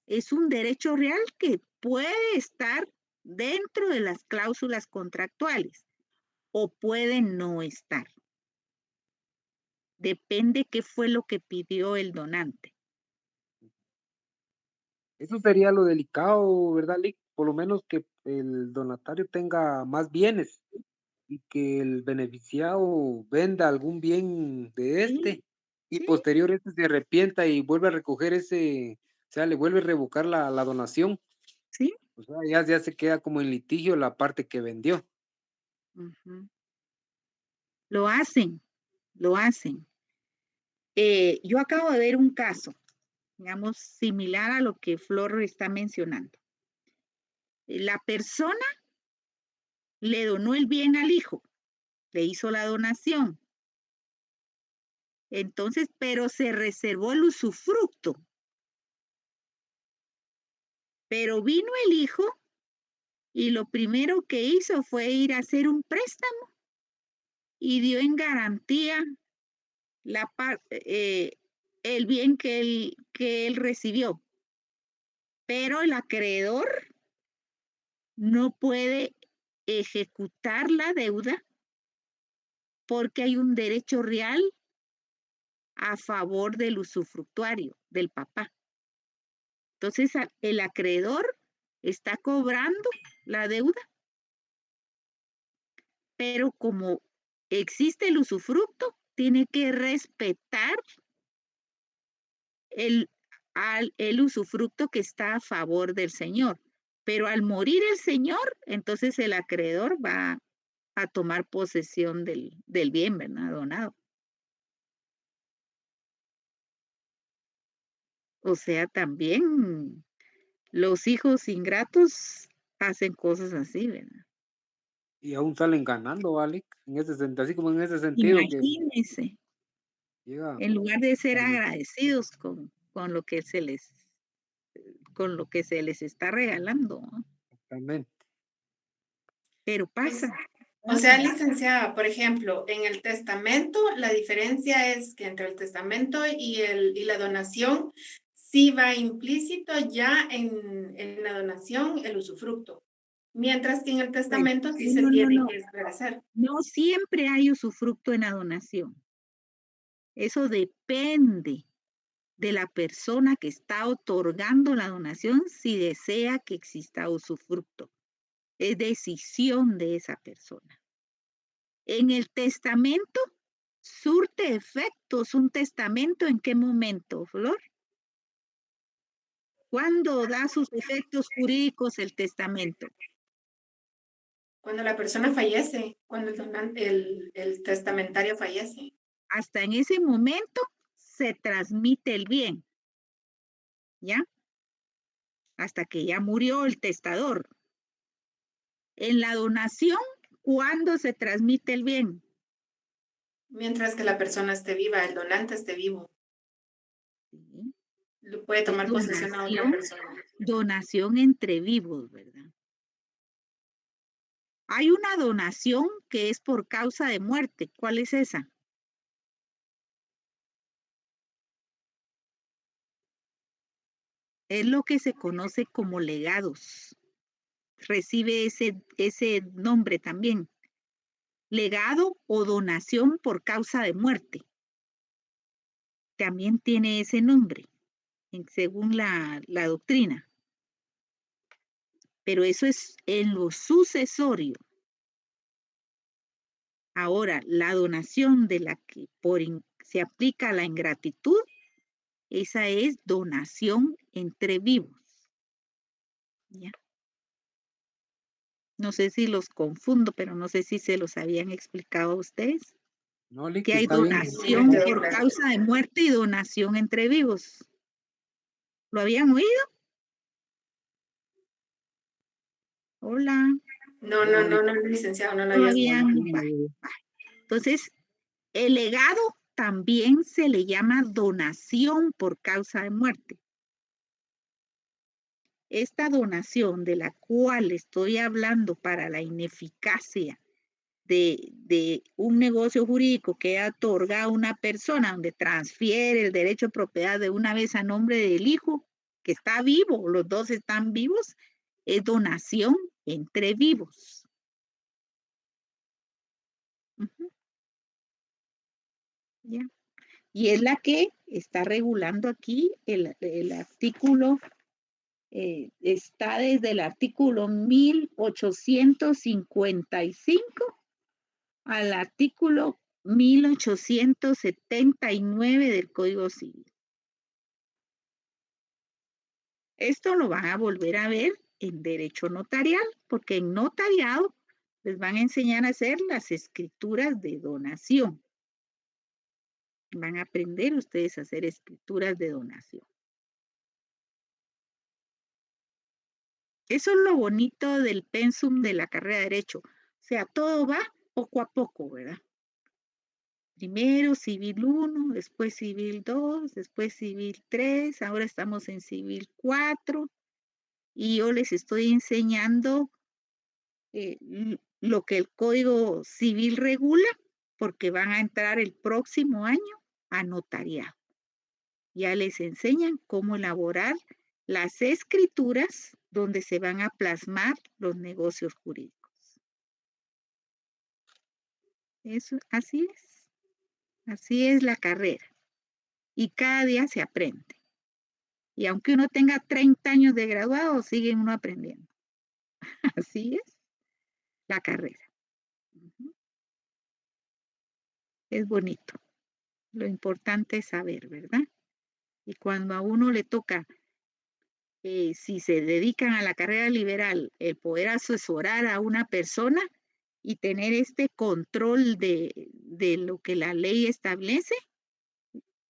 Es un derecho real que puede estar dentro de las cláusulas contractuales o puede no estar. Depende qué fue lo que pidió el donante. Eso sería lo delicado, ¿verdad, Lick? Por lo menos que el donatario tenga más bienes y que el beneficiado venda algún bien de Sí, y sí, posterior se arrepienta y vuelve a recoger o sea, le vuelve a revocar la donación. sí. O sea, ya se queda como en litigio la parte que vendió. Ujú. Lo hacen, lo hacen. Yo acabo de ver un caso, digamos, similar a lo que Flor está mencionando. La persona le donó el bien al hijo, le hizo la donación. Entonces, pero se reservó el usufructo. Pero vino el hijo y lo primero que hizo fue ir a hacer un préstamo y dio en garantía el bien que él recibió. Pero el acreedor no puede ejecutar la deuda porque hay un derecho real a favor del usufructuario, del papá. Entonces, el acreedor está cobrando la deuda, pero como existe el usufructo, tiene que respetar el, el usufructo que está a favor del señor. Pero al morir el señor, entonces el acreedor va a tomar posesión del bien, ¿verdad? Donado. O sea, también los hijos ingratos hacen cosas así, ¿verdad? Y aún salen ganando, ¿vale? En ese sentido, así como en ese sentido que Imagínense, llega en lugar de ser mm, agradecidos con lo que con lo que se les está regalando, ¿no? exactamente. Pero Pues, pasa, o sea, pasa. licenciada, por ejemplo, en el testamento, la diferencia es que entre el testamento y la donación, sí va implícito ya en la donación el usufructo, mientras que en el Bueno, testamento sí se no, no, tiene no. que esclarecer. No siempre hay usufructo en la donación. Eso depende de la persona que está otorgando la donación si desea que exista usufructo. Es decisión de esa persona. En el testamento surte efectos un testamento. ¿En qué momento, Flor? ¿Cuándo da sus efectos jurídicos el testamento? Cuando la persona fallece, cuando el testamentario fallece. Hasta en ese momento se transmite el bien, ¿ya? Hasta que ya murió el testador. En la donación, ¿cuándo se transmite el bien? Mientras que la persona esté viva, el donante esté vivo, Sí. lo puede Es tomar posesión a otra persona. donación entre vivos, ¿verdad? Hay una donación que es por causa de muerte. ¿Cuál es esa? Es lo que se conoce como legados. Recibe ese nombre también. Legado o donación por causa de muerte. También tiene ese nombre, según la doctrina. Pero eso es en lo sucesorio. Ahora, la donación de la que se aplica la ingratitud, esa es donación entre vivos. ¿Ya? No sé si los confundo, pero no sé si se los habían explicado a ustedes, No, Lick, que hay está bien. Sí, me donación quedó por claro. causa de muerte y donación entre vivos. ¿Lo habían oído? Hola, No, No, no, Lick, no, no, licenciado, no lo no había no, escuchado. habían. Lick, Entonces, el legado también se le llama donación por causa de muerte. Esta donación de la cual estoy hablando para la ineficacia de un negocio jurídico que otorga a una persona donde transfiere el derecho de propiedad de una vez a nombre del hijo, que está vivo, los dos están vivos, es donación entre vivos. Ujú, ya. Y es la que está regulando aquí el artículo, está desde el artículo 1855 al artículo 1879 del Código Civil. Esto lo van a volver a ver en derecho notarial, porque en notariado les van a enseñar a hacer las escrituras de donación. Van a aprender ustedes a hacer escrituras de donación. Eso es lo bonito del pensum de la carrera de Derecho. O sea, todo va poco a poco, ¿verdad? Primero Civil 1, después Civil 2, después Civil 3, ahora estamos en Civil 4 y yo les estoy enseñando lo que el Código Civil regula, porque van a entrar el próximo año a notariado. Ya les enseñan cómo elaborar las escrituras donde se van a plasmar los negocios jurídicos. Eso, así es la carrera. Y cada día se aprende. Y aunque uno tenga 30 años de graduado, sigue uno aprendiendo. Así es la carrera. Es bonito. Lo importante es saber, ¿verdad? Y cuando a uno le toca, si se dedican a la carrera liberal, el poder asesorar a una persona y tener este control de lo que la ley establece,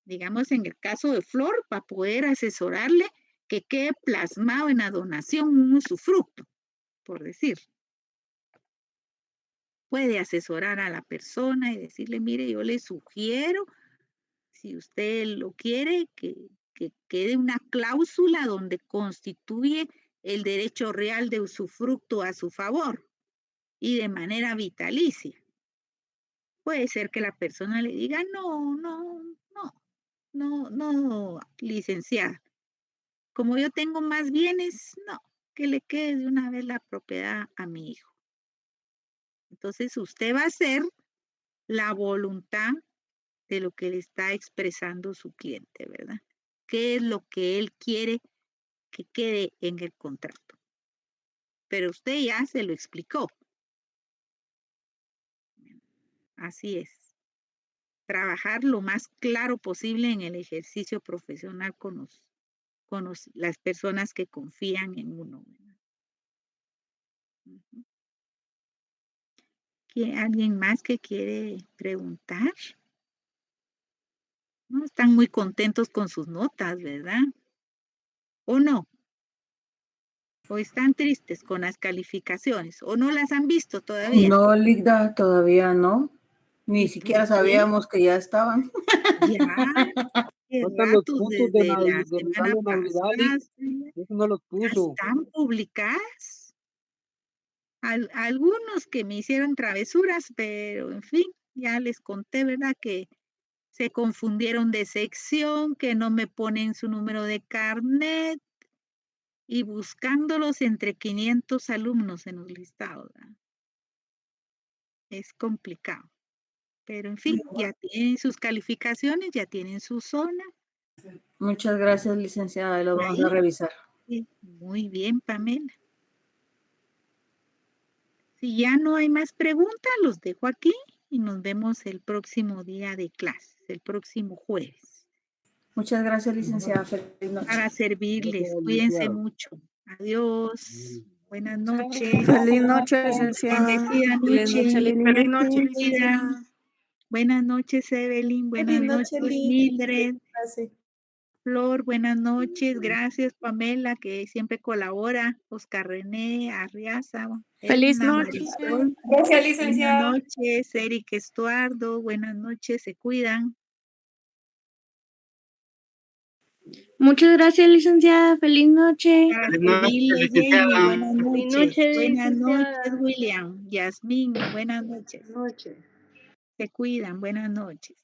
digamos en el caso de Flor, para poder asesorarle que quede plasmado en la donación un usufructo, por decir. Puede asesorar a la persona y decirle, mire, yo le sugiero, si usted lo quiere, que quede una cláusula donde constituye el derecho real de usufructo a su favor y de manera vitalicia. Puede ser que la persona le diga, no, licenciada. Como yo tengo más bienes, no, que le quede de una vez la propiedad a mi hijo. Entonces usted va a hacer la voluntad de lo que le está expresando su cliente, ¿verdad? ¿Qué es lo que él quiere que quede en el contrato? Pero usted ya se lo explicó. Así es. Trabajar lo más claro posible en el ejercicio profesional con las personas que confían en uno. ¿Alguien más que quiere preguntar? ¿No? Están muy contentos con sus notas, ¿verdad? ¿O no? ¿O están tristes con las calificaciones? ¿O no las han visto todavía? No, Ligda, todavía no. Ni siquiera sabíamos que ya estaban. Ya, qué Faltan los ratos puntos desde la de semana regalo de Navidad, pasada. eso no los Ya puso. están publicadas. Algunos que me hicieron travesuras, pero en fin, ya les conté, ¿verdad? Que se confundieron de sección, que no me ponen su número de carnet y buscándolos entre 500 alumnos en los listados, ¿verdad? Es complicado. Pero en fin, ya tienen sus calificaciones, ya tienen su zona. Muchas gracias, licenciada. Lo vamos a Ahí, revisar. sí, muy bien, Pamela. Si ya no hay más preguntas, los dejo aquí y nos vemos el próximo día de clases, el próximo jueves. Muchas gracias, licenciada. Feliz noche. Para servirles, cuídense mucho. Adiós. Buenas noches. Feliz noche, licenciada. Bendecida Feliz noche. noche, Feliz noche, Cuidan. licenciada. Buenas noches, Evelyn. Buenas Feliz noche, noches, Liz. Mildred. Gracias. Flor, buenas noches. Gracias, Pamela, que siempre colabora. Oscar René, Arriaza, Feliz Edna, noche. Marisol. Gracias, Buenas licenciada. noches, Eric Estuardo. Buenas noches, se cuidan. Muchas gracias, licenciada. Feliz noche. Para Buenas noches, servirle, licenciada. Jamie. Buenas Feliz noches. noche, Buenas noches, licenciada. William. Yasmín, buenas noches. Noche. Se cuidan, buenas noches.